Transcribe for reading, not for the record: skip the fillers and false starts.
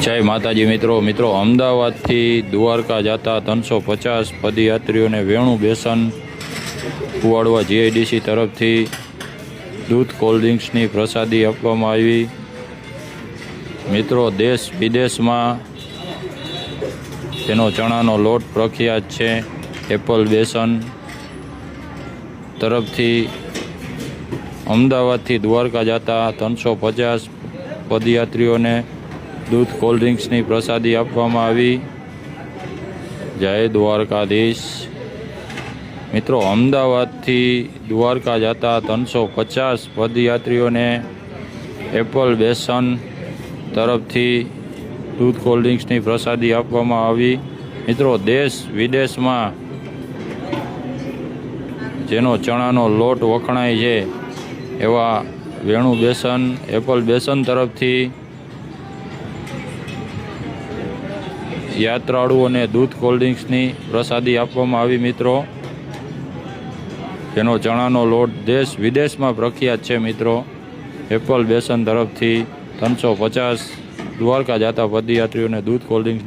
जय माताजी मित्रों अमदावाद थी द्वारका जाता 350 पदयात्रीओं ने वेणु बेसन कुवाड़वा जीआईडीसी तरफ थी दूध कोल्ड्रिंक्स की प्रसादी आपवामां आवी। मित्रों देश विदेश में तेनो चणानो लोट प्रख्यात है। एपल बेसन तरफ थी अमदावाद थी द्वारका जाता 350 पदयात्रीओं ने दूध कोल्ड्रिंक्स की प्रसादी आपवामां आवी। जय द्वारकाधीश। मित्रों अमदावाद थी द्वारका जाता 350 पदयात्रीओं ने एपल बेसन तरफ थी दूध कोल्ड्रिंक्स की प्रसादी आपवामां आवी। मित्रों देश विदेश में जेनो चणानो लोट वखणाय छे एवा वेणु बेसन एपल बेसन तरफ थी यात्राळुओं ने दूध कोल्ड्रिंक्स की प्रसादी आपवामां आवी। मित्रों जेनो चणानो लोट देश विदेश में प्रख्यात है। मित्रों एपल बेसन तरफ थी 350 द्वारका जाता पदयात्रीओं ने दूध कोल्ड्रिंक्स